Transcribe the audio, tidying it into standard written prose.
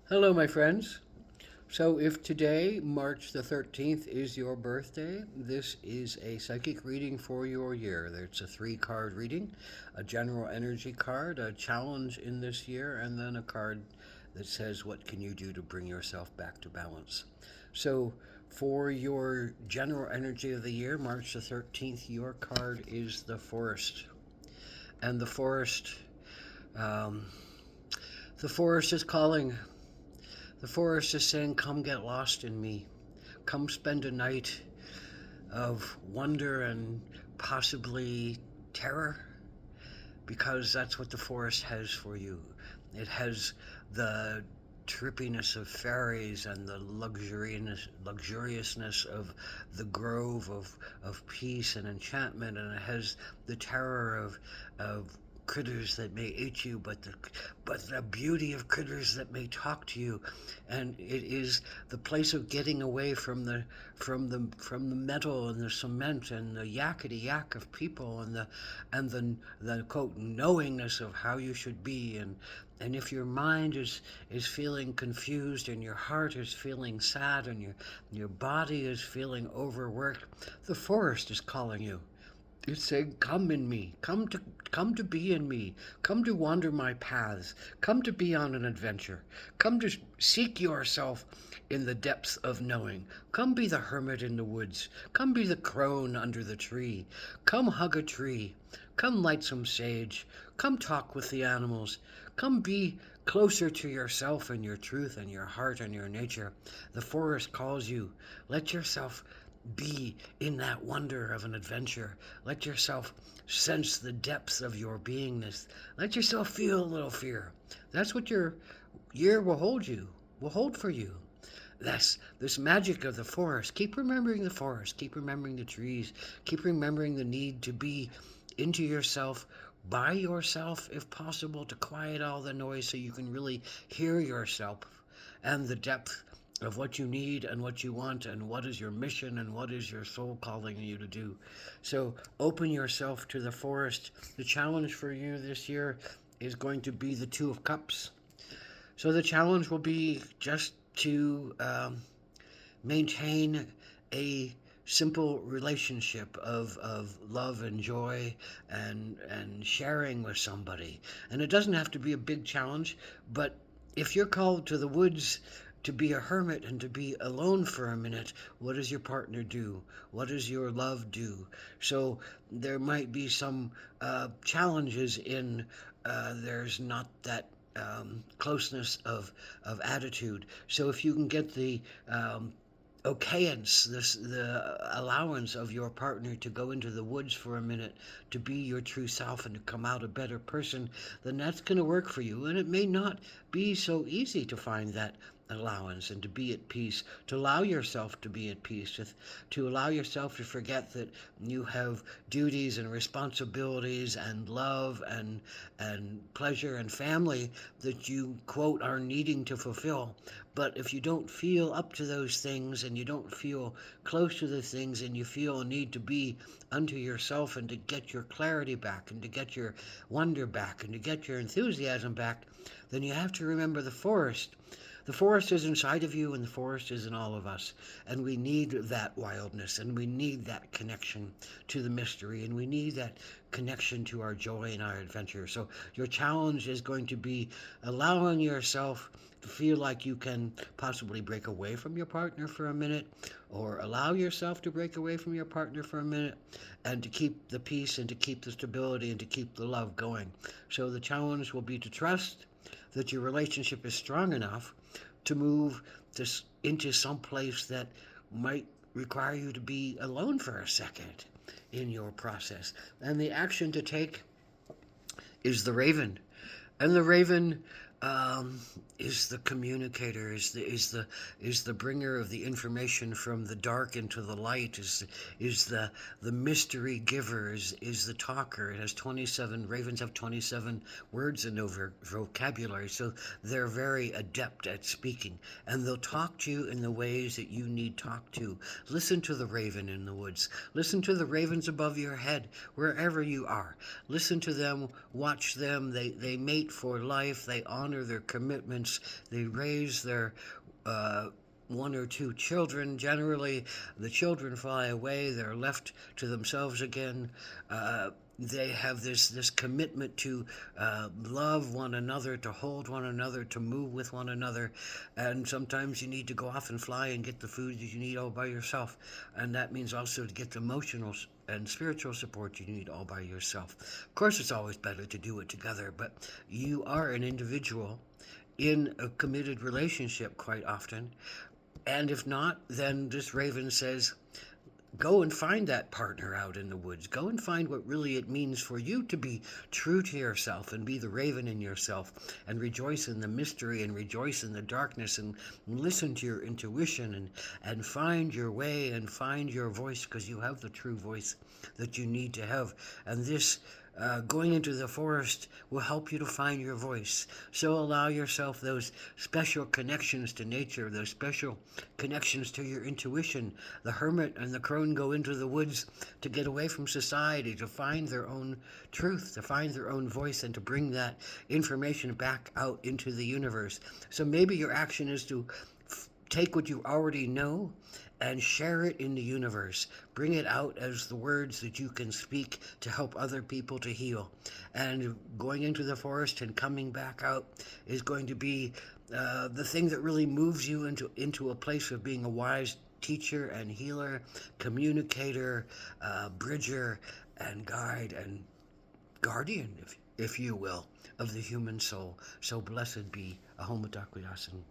Hello, my friends. So, if today, March the 13th, is your birthday, this is a psychic reading for your year. It's a three-card reading, a general energy card, a challenge in this year, and then a card that says, what can you do to bring yourself back to balance? So, for your general energy of the year, March the 13th, your card is the Forest. And um, the forest is calling. The forest is saying, come get lost in me. Come spend a night of wonder and possibly terror, because that's what the forest has for you. It has the trippiness of fairies and the luxuriousness of the grove of peace and enchantment, and it has the terror of critters that may eat you, but the beauty of critters that may talk to you, and it is the place of getting away from the metal and the cement and the yakety yak of people and the quote knowingness of how you should be, and if your mind is feeling confused and your heart is feeling sad and your body is feeling overworked, the forest is calling you. It's saying, come in me, come to be in me, come to wander my paths, come to be on an adventure, come to seek yourself in the depths of knowing, come be the hermit in the woods, come be the crone under the tree, come hug a tree, come light some sage, come talk with the animals, come be closer to yourself and your truth and your heart and your nature. The forest calls you. Let yourself be in that wonder of an adventure. Let yourself sense the depths of your beingness. Let yourself feel a little fear. That's what your year will hold for you. That's this magic of the forest. Keep remembering the forest. Keep remembering the trees. Keep remembering the need to be into yourself, by yourself, if possible, to quiet all the noise so you can really hear yourself and the depth of what you need and what you want and what is your mission and what is your soul calling you to do. So open yourself to the forest. The challenge for you this year is going to be the Two of Cups. So the challenge will be just to maintain a simple relationship of love and joy and sharing with somebody. And it doesn't have to be a big challenge, but if you're called to the woods to be a hermit and to be alone for a minute, what does your partner do? What does your love do? So there might be some challenges in there's not that closeness of attitude. So if you can get the okayance, the allowance of your partner to go into the woods for a minute, to be your true self and to come out a better person, then that's going to work for you. And it may not be so easy to find that allowance and to be at peace, to allow yourself to be at peace, to allow yourself to forget that you have duties and responsibilities and love and pleasure and family that you quote are needing to fulfill. But if you don't feel up to those things and you don't feel close to the things and you feel a need to be unto yourself and to get your clarity back and to get your wonder back and to get your enthusiasm back, then you have to remember the forest. The forest is inside of you and the forest is in all of us. And we need that wildness and we need that connection to the mystery and we need that connection to our joy and our adventure. So your challenge is going to be allowing yourself to feel like you can possibly break away from your partner for a minute, or allow yourself to break away from your partner for a minute, and to keep the peace and to keep the stability and to keep the love going. So the challenge will be to trust that your relationship is strong enough to move into some place that might require you to be alone for a second in your process. And the action to take is the raven. And the raven is the communicator, is the bringer of the information from the dark into the light, is the mystery giver, is the talker. It has 27 ravens have 27 words in their vocabulary, so they're very adept at speaking, and they'll talk to you in the ways that you need talked to. Listen to the raven in the woods. Listen to the ravens above your head, wherever you are. Listen to them, watch them. They mate for life. They honor honor their commitments. They raise their uh, one or two children. Generally, the children fly away. They're left to themselves again. They have this commitment to love one another, to hold one another, to move with one another. And sometimes you need to go off and fly and get the food that you need all by yourself. And that means also to get the emotional and spiritual support you need all by yourself. Of course, it's always better to do it together, but you are an individual in a committed relationship quite often. And if not, then this raven says, go and find that partner out in the woods. Go and find what really it means for you to be true to yourself and be the raven in yourself and rejoice in the mystery and rejoice in the darkness and listen to your intuition and find your way and find your voice, because you have the true voice that you need to have. And this going into the forest will help you to find your voice. So allow yourself those special connections to nature, those special connections to your intuition. The hermit and the crone go into the woods to get away from society, to find their own truth, to find their own voice, and to bring that information back out into the universe. So maybe your action is to take what you already know and share it in the universe. Bring it out as the words that you can speak to help other people to heal. And going into the forest and coming back out is going to be the thing that really moves you into a place of being a wise teacher and healer, communicator, bridger, and guide and guardian, if you will, of the human soul. So blessed be. Ahom Adakwiyasin.